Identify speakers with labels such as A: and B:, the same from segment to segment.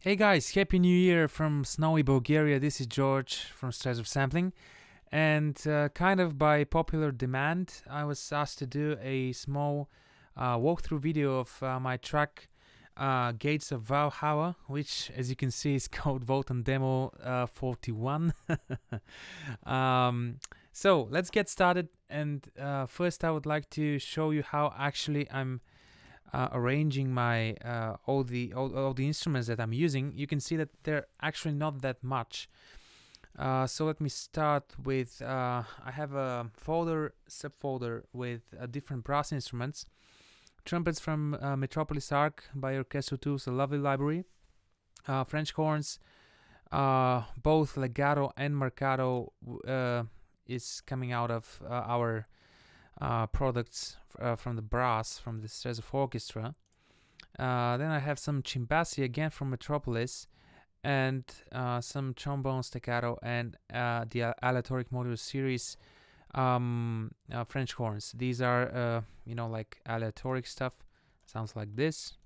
A: Hey guys, Happy New Year from snowy Bulgaria. This is George from Strezov Sampling. And kind of by popular demand, I was asked to do a small walkthrough video of my track Gates of Valhalla, which as you can see is called Wotan Demo 41. So let's get started. And first I would like to show you how actually I'm arranging my all the instruments that I'm using. You can see that they're actually not that much. So let me start with I have a subfolder with different brass instruments. Trumpets from Metropolis Arc by Orchestral Tools, a lovely library. French horns, both legato and marcato, is coming out of our products from the brass from the Strezov Orchestra. Then I have some chimbassi again from Metropolis, and some trombone staccato and the aleatoric module series French horns. These are like aleatoric stuff. Sounds like this.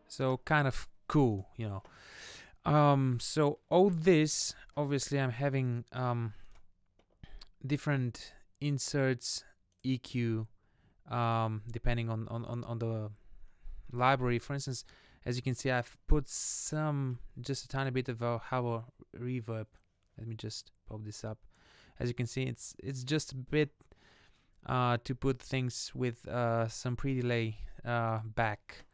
A: So kind of cool, so all this, obviously I'm having different inserts, EQ, depending on the library. For instance, as you can see, I've put just a tiny bit of a reverb. Let me just pop this up. As you can see, it's just a bit to put things with some pre-delay back.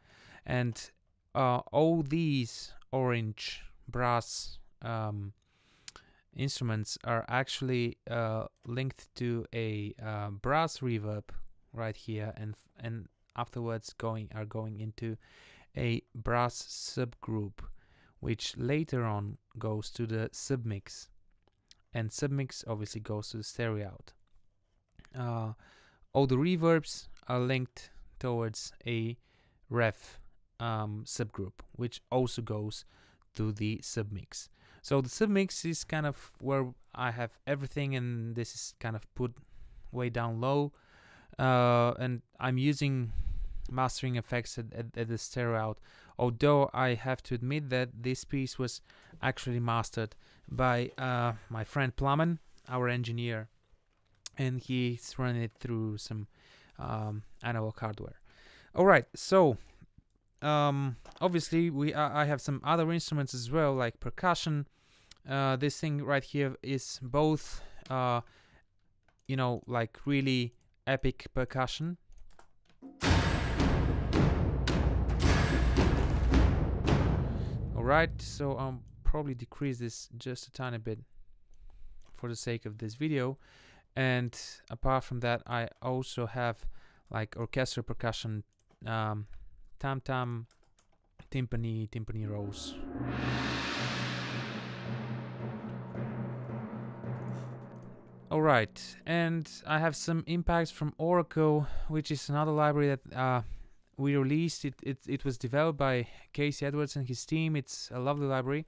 A: And all these orange brass instruments are actually linked to a brass reverb right here, and afterwards are going into a brass subgroup, which later on goes to the submix, and submix obviously goes to the stereo out. All the reverbs are linked towards a ref subgroup, which also goes to the submix. So the submix is kind of where I have everything, and this is kind of put way down low, and I'm using mastering effects at the stereo out, although I have to admit that this piece was actually mastered by my friend Plamen, our engineer, and he's running it through some analog hardware. Alright, so obviously I have some other instruments as well, like percussion. This thing right here is both like really epic percussion. Alright, so I'll probably decrease this just a tiny bit for the sake of this video. And apart from that, I also have like orchestral percussion, tam-tam, timpani rolls. Alright, and I have some impacts from Oracle, which is another library that we released. It was developed by Casey Edwards and his team. It's a lovely library,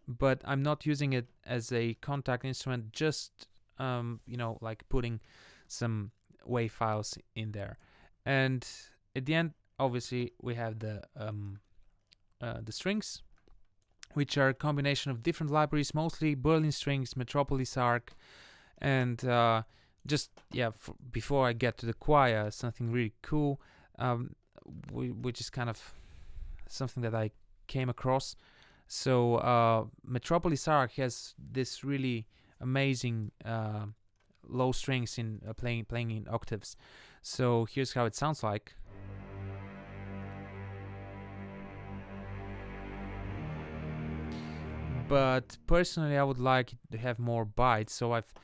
A: but I'm not using it as a contact instrument, just like putting some WAV files in there. And at the end, obviously, we have the strings, which are a combination of different libraries, mostly Berlin strings, Metropolis Arc, and before I get to the choir, something really cool, which is kind of something that I came across. So Metropolis Arc has this really amazing low strings in playing in octaves. So here's how it sounds like. But personally, I would like to have more bites, so I've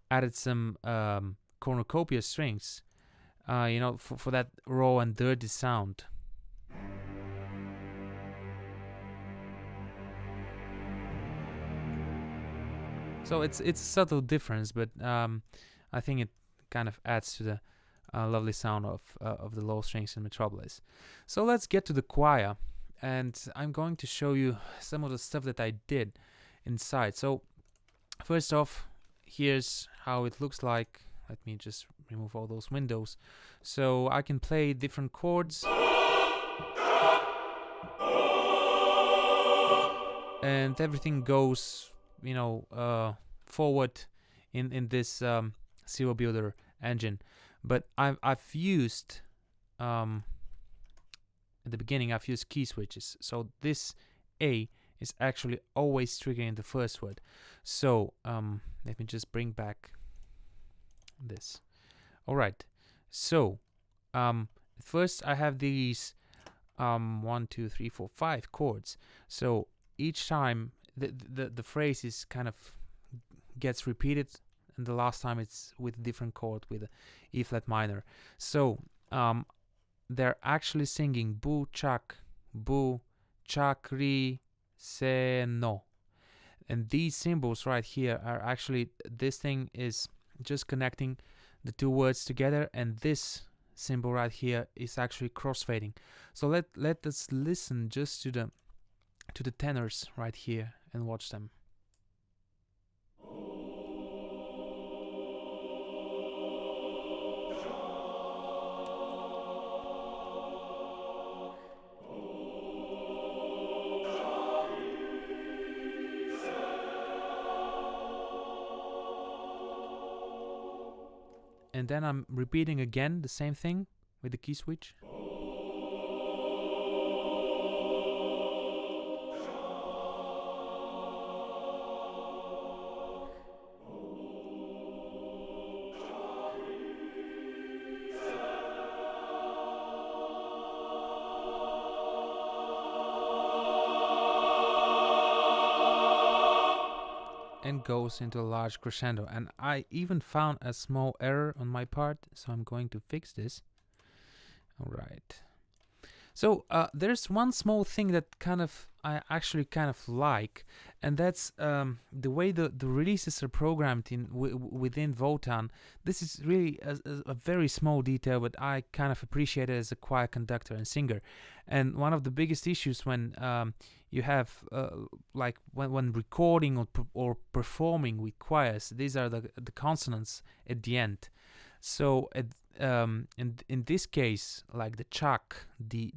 A: added some cornucopia strings, for that raw and dirty sound. So it's a subtle difference, but I think it kind of adds to the lovely sound of the low strings in Metropolis. So let's get to the choir, and I'm going to show you some of the stuff that I did inside. So first off, here's how it looks like let me just remove all those windows. So I can play different chords. And everything goes, forward in this Serial Builder engine. But I've used at the beginning I've used key switches. So this A is actually always triggering the first word. So let me just bring back this. All right. So first I have these 1, 2, 3, 4, 5 chords. So each time the phrase is kind of gets repeated, and the last time it's with a different chord, with a E flat minor. So they're actually singing bu chak ri se no, and these symbols right here are actually, this thing is just connecting the two words together, and this symbol right here is actually crossfading. So let us listen just to the tenors right here and watch them. And then I'm repeating again the same thing with the key switch. And goes into a large crescendo. And I even found a small error on my part, so I'm going to fix this. All right. So there's one small thing that I actually kind of like, and that's the way the releases are programmed within Wotan. This is really a very small detail, but I kind of appreciate it as a choir conductor and singer. And one of the biggest issues when you have like when recording or performing with choirs, these are the consonants at the end. So in this case, like the chak, the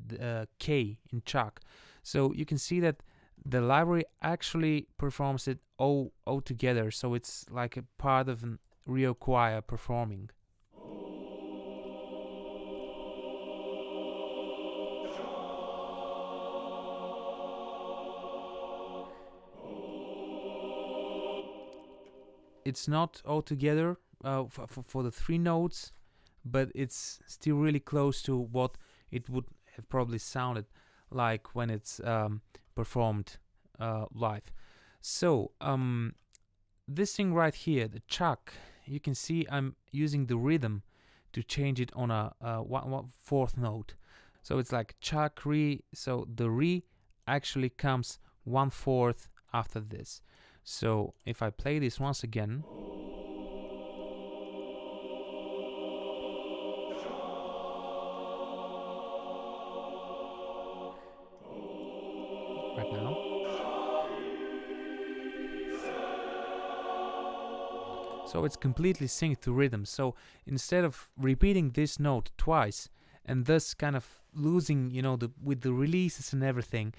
A: K in chak, so you can see that the library actually performs it all together. So it's like a part of a real choir performing. It's not all together for the 3 notes, but it's still really close to what it would have probably sounded like when it's performed live. So this thing right here, the chak, you can see I'm using the rhythm to change it on a 4th note. So it's like chak ri, so the ri actually comes 1/4 after this. So if I play this once again, right now, so it's completely synced to rhythm. So instead of repeating this note twice and thus kind of losing, with the releases and everything,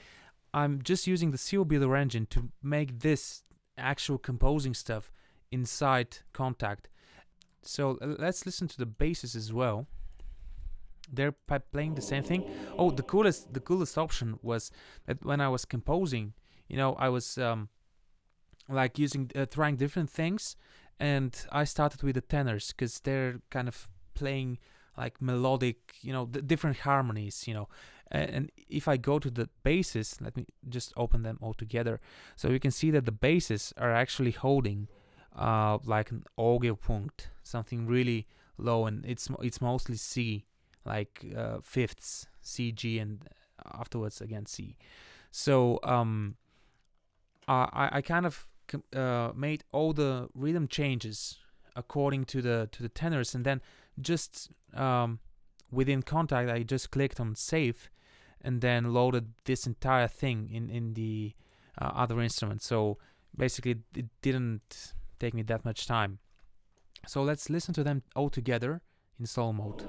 A: I'm just using the Serial Builder engine to make this actual composing stuff inside Kontakt. So let's listen to the basses as well. They're playing the same thing. Oh, the coolest option was that when I was composing, I was like trying different things, and I started with the tenors because they're kind of playing like melodic, different harmonies, And if I go to the basses, let me just open them all together. So you can see that the basses are actually holding like an Orgelpunkt, something really low, and it's mostly C, like fifths, C, G, and afterwards again C. So I kind of made all the rhythm changes according to the tenors, and then just within Kontakt I just clicked on save, and then loaded this entire thing in the other instrument. So basically it didn't take me that much time. So let's listen to them all together in solo mode.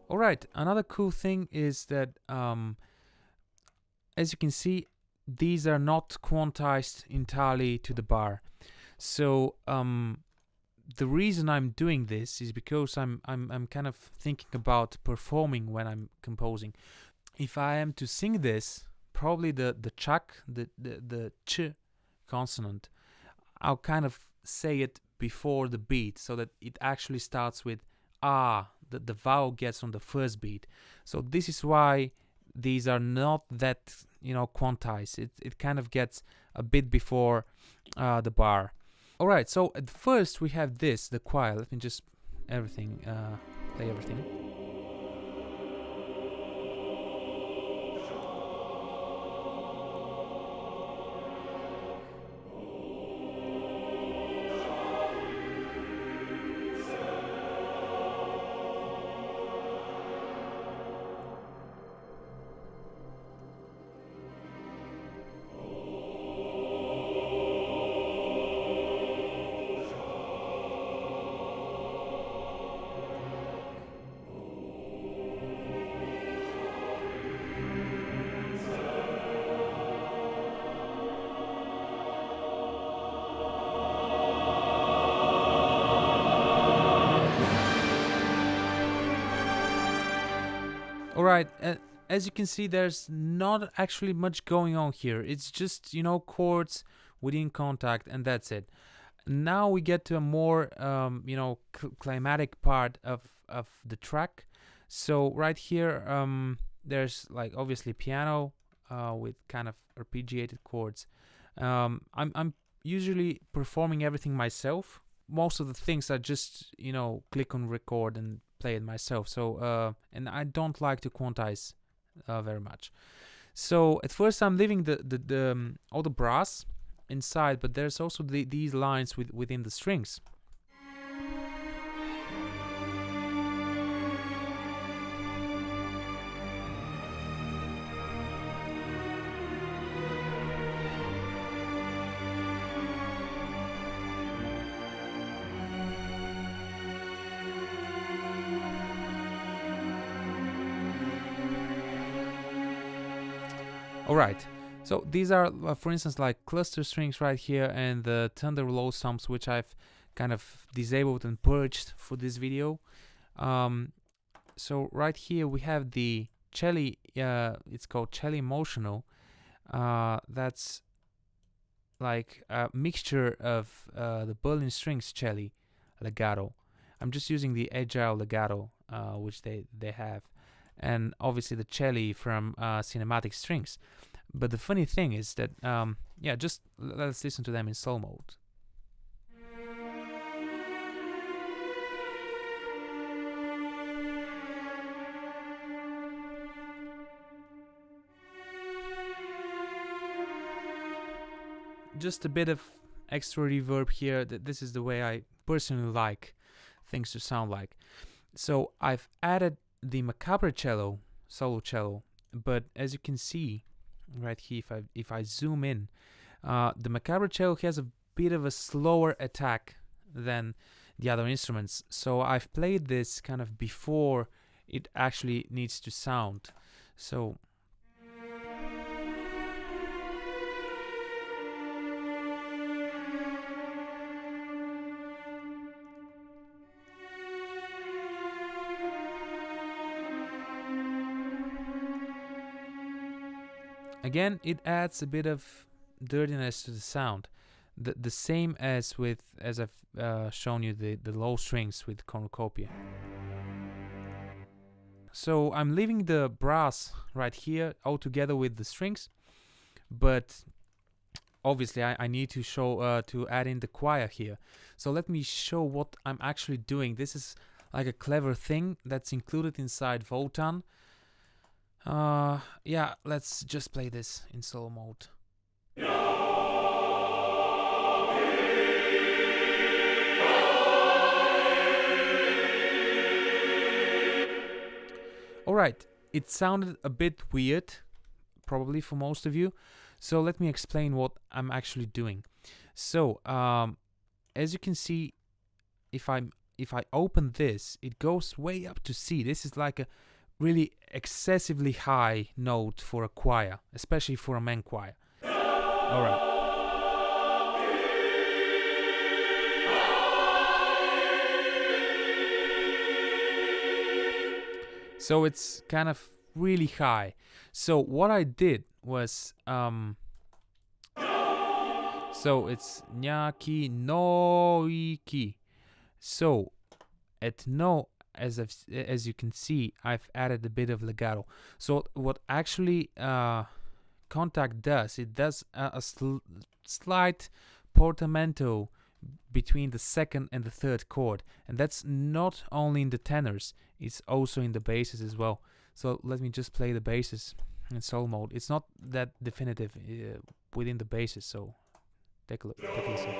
A: Alright, another cool thing is that as you can see, these are not quantized entirely to the bar. So the reason I'm doing this is because I'm kind of thinking about performing when I'm composing. If I am to sing this, probably the chak, the ch consonant, I'll kind of say it before the beat so that it actually starts with ah, the vowel gets on the first beat. So this is why these are not that, quantized. It kind of gets a bit before the bar. Alright, so at first we have this, the choir. Let me just play everything. Alright, as you can see, there's not actually much going on here. It's just, chords within contact, and that's it. Now we get to a more, climatic part of the track. So right here, there's like obviously piano with kind of arpeggiated chords. I'm usually performing everything myself. Most of the things I just, click on record and play it myself. So and I don't like to quantize very much. So at first I'm leaving the all the brass inside, but there's also these lines within the strings. Alright, so these are, for instance, like cluster strings right here and the thunder low sums, which I've kind of disabled and purged for this video. So right here we have the cello, it's called cello emotional. That's like a mixture of the Berlin strings cello legato. I'm just using the agile legato, which they have, and obviously the cello from cinematic strings. But the funny thing is that, just let's listen to them in solo mode. Just a bit of extra reverb here. This is the way I personally like things to sound like. So I've added the macabre cello, solo cello, but as you can see right here, if I zoom in, the macabre cello has a bit of a slower attack than the other instruments. So I've played this kind of before it actually needs to sound. So again, it adds a bit of dirtiness to the sound. The same as I've shown you the low strings with cornucopia. So I'm leaving the brass right here all together with the strings, but obviously I need to show to add in the choir here. So let me show what I'm actually doing. This is like a clever thing that's included inside Wotan. Let's just play this in solo mode. Alright, it sounded a bit weird, probably for most of you, so let me explain what I'm actually doing. So, as you can see, if I open this, it goes way up to C. This is like a really excessively high note for a choir, especially for a main choir. Alright. So it's kind of really high. So what I did was, so it's nya ki no I ki. So at no, as you can see, I've added a bit of legato. So what actually contact does, it does a slight portamento between the second and the third chord, and that's not only in the tenors, it's also in the basses as well. So let me just play the basses in solo mode. It's not that definitive within the basses, so take a listen.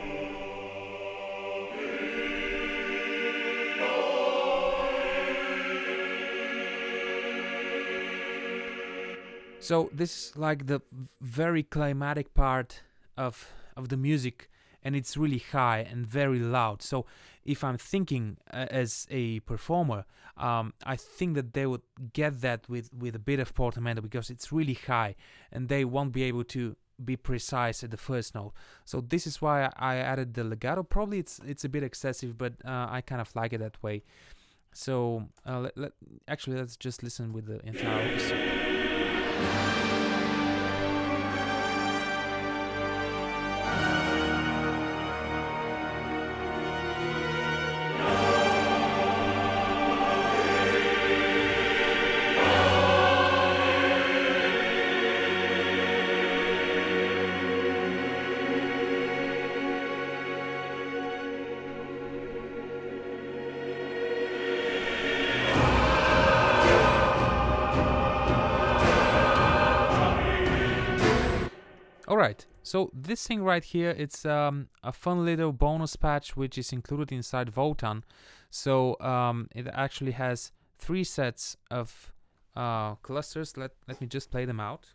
A: So this is like the very climatic part of the music, and it's really high and very loud. So if I'm thinking as a performer, I think that they would get that with a bit of portamento, because it's really high and they won't be able to be precise at the first note. So this is why I added the legato. Probably it's a bit excessive, but I kind of like it that way. So let's just listen with the entire orchestra. Alright, so this thing right here, it's a fun little bonus patch which is included inside Wotan. So it actually has 3 sets of clusters. Let me just play them out.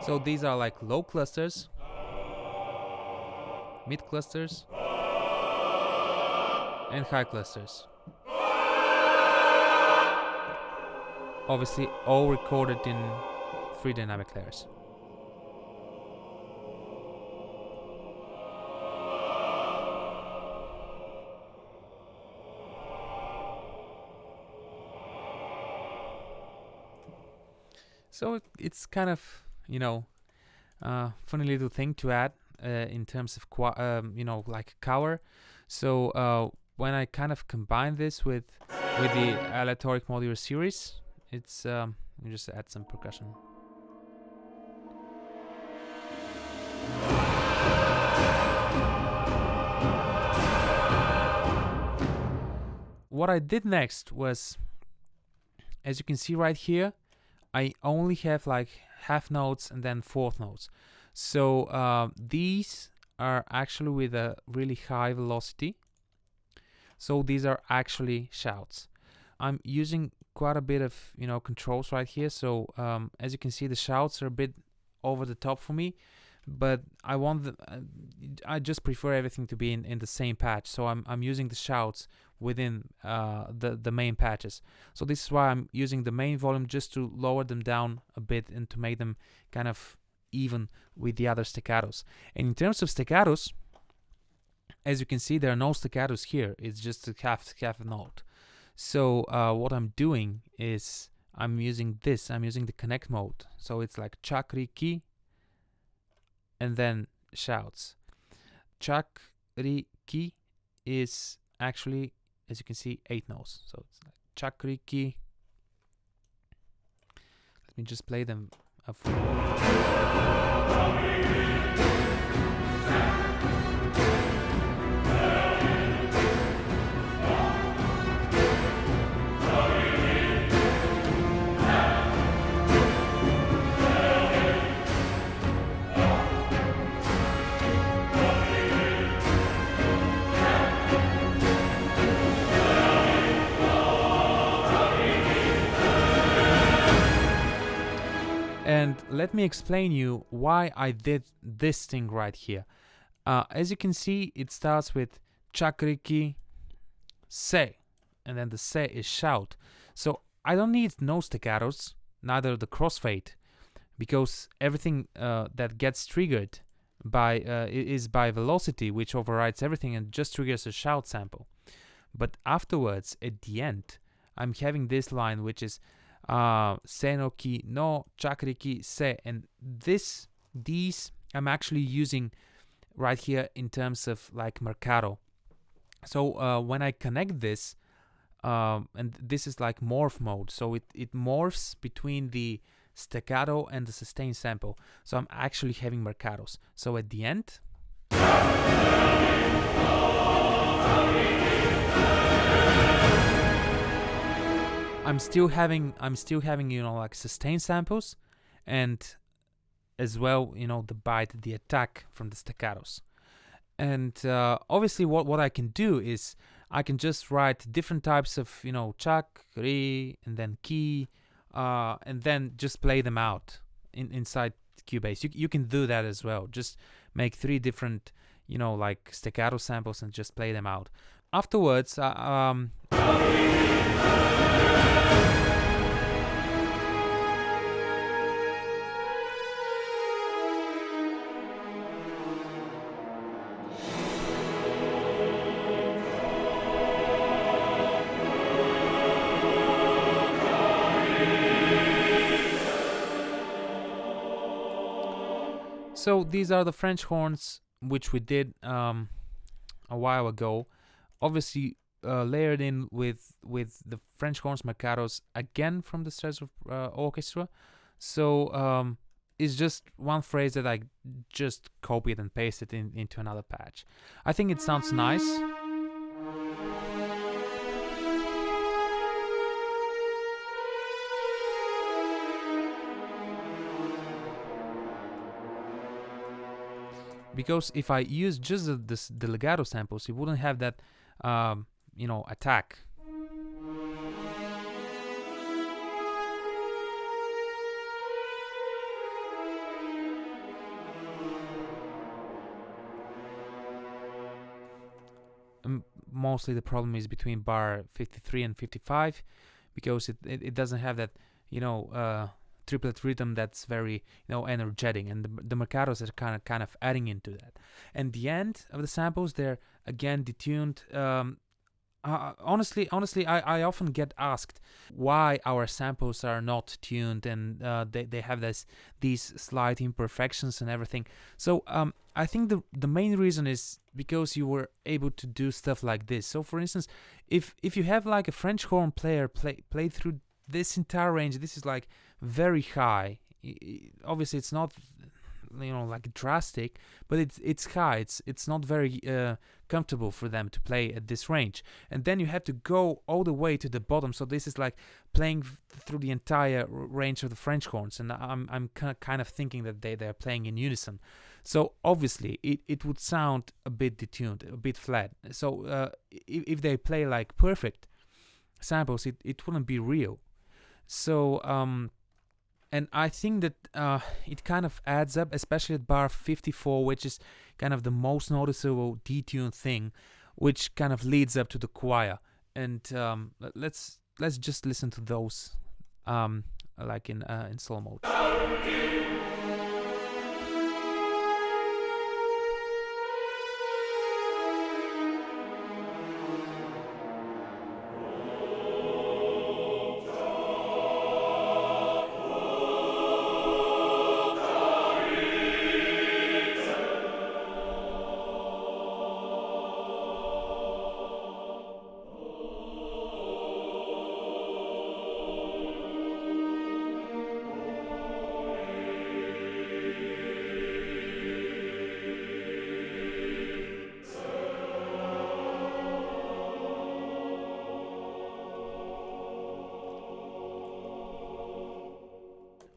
A: So these are like low clusters, mid clusters, and high clusters. Obviously all recorded in 3 dynamic layers. So it's kind of, funny little thing to add in terms of like cover. So when I kind of combine this with the aleatoric modular series, it's let me just add some percussion. What I did next was, as you can see right here, I only have like half notes and then fourth notes. So these are actually with a really high velocity. So these are actually shouts. I'm using quite a bit of controls right here. So as you can see, the shouts are a bit over the top for me, but I just prefer everything to be in the same patch. So I'm using the shouts within the main patches. So this is why I'm using the main volume, just to lower them down a bit and to make them kind of even with the other staccatos. And in terms of staccatos, as you can see, there are no staccatos here. It's just a half note. So what I'm doing is I'm using the connect mode. So it's like chakri ki and then shouts. Chakri ki is actually, as you can see, 8 notes. So it's like chakri ki. Let me just play them up. And let me explain you why I did this thing right here. As you can see, it starts with chakriki se, and then the se is shout. So I don't need no staccatos, neither the crossfade, because everything that gets triggered by is by velocity, which overrides everything and just triggers a shout sample. But afterwards, at the end, I'm having this line, which is se no ki no chakriki se, and these I'm actually using right here in terms of like mercado. So when I connect this, and this is like morph mode, so it morphs between the staccato and the sustain sample. So I'm actually having mercados. So at the end, I'm still having like sustain samples, and as well the bite, the attack from the staccatos. And obviously what I can do is I can just write different types of chak, ri, and then ki, and then just play them out inside Cubase. You can do that as well. Just make 3 different like staccato samples and just play them out. Afterwards, so these are the French horns which we did a while ago, obviously layered in with the French horns mercados again from the Strezov orchestra. So it's just one phrase that I just copied and pasted into another patch. I think it sounds nice. Because if I use just the legato samples, it wouldn't have that, attack. Mostly the problem is between bar 53 and 55, because it doesn't have that, triplet rhythm that's very energetic, and the mercados are kind of adding into that. And the end of the samples, they're again detuned. Honestly, I often get asked why our samples are not tuned, and they have these slight imperfections and everything. So I think the main reason is because you were able to do stuff like this. So for instance, if you have like a French horn player play through this entire range, this is like very high. Obviously it's not like drastic, but it's high. It's not very comfortable for them to play at this range, and then you have to go all the way to the bottom. So this is like playing through the entire range of the French horns, and I'm kind of thinking that they're playing in unison. So obviously it would sound a bit detuned, a bit flat. So if they play like perfect samples, it wouldn't be real. So and I think that it kind of adds up, especially at bar 54, which is kind of the most noticeable detuned thing, which kind of leads up to the choir. And let's just listen to those, like in slow mode.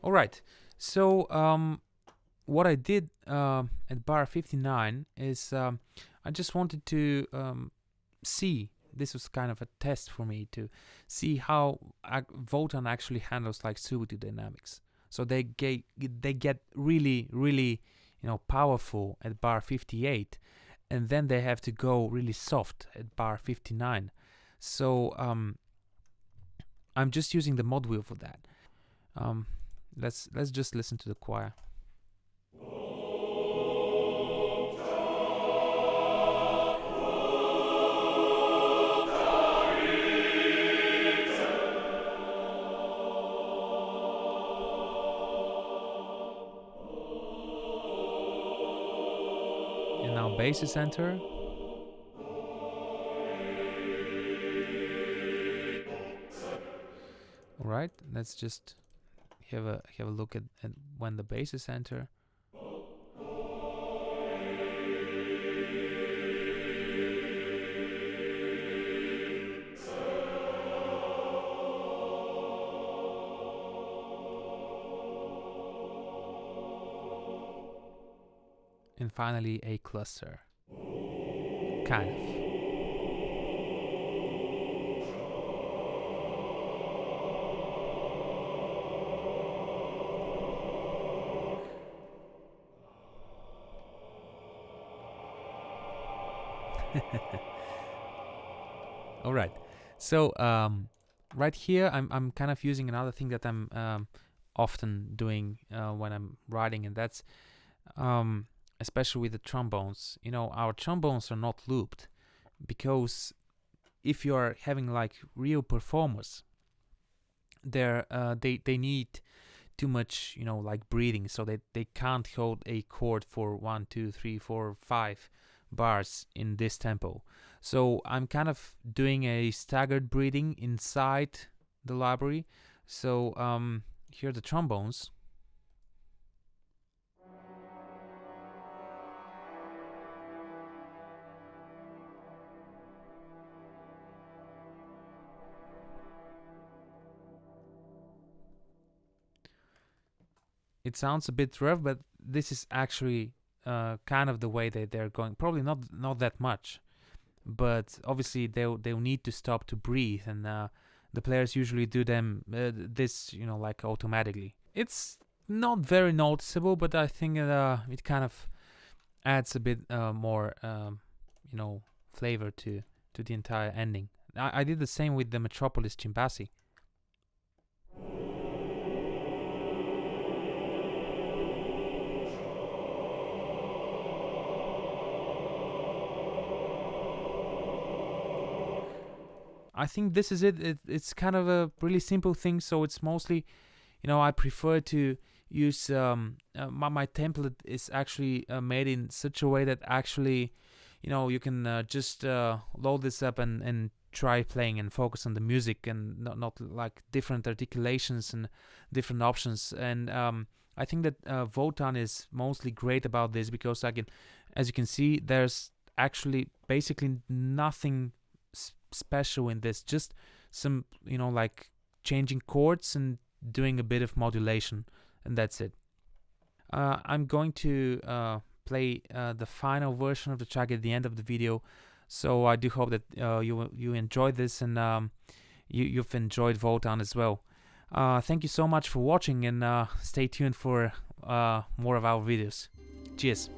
A: All right, so what I did at bar 59 is I just wanted to see, this was kind of a test for me to see how Wotan actually handles like substitute dynamics. So they get really, really, powerful at bar 58, and then they have to go really soft at bar 59. So I'm just using the mod wheel for that. Let's just listen to the choir. And now basses enter. All right, let's just have a look at when the basses enter. And finally a cluster. Kind of. All right. So right here, I'm kind of using another thing that I'm often doing when I'm writing, and that's especially with the trombones. Our trombones are not looped because if you are having like real performers, they need too much, like breathing, so they can't hold a chord for 1, 2, 3, 4, 5 bars in this tempo. So I'm kind of doing a staggered breathing inside the library. So here are the trombones. It sounds a bit rough, but this is actually kind of the way that they're going. Probably not that much, but obviously they'll need to stop to breathe, and the players usually do them this like automatically. It's not very noticeable, but I think it kind of adds a bit more flavor to the entire ending. I did the same with the Metropolis Chimbasi. I think this is it. It's kind of a really simple thing, so it's mostly, I prefer to use my template is actually made in such a way that actually, you can just load this up and try playing and focus on the music and not like different articulations and different options. And I think that Wotan is mostly great about this because, again, as you can see, there's actually basically nothing special in this, just some like changing chords and doing a bit of modulation, and that's it. I'm going to play the final version of the track at the end of the video, so I do hope that you enjoyed this and you've enjoyed Wotan as well. Thank you so much for watching, and stay tuned for more of our videos. Cheers.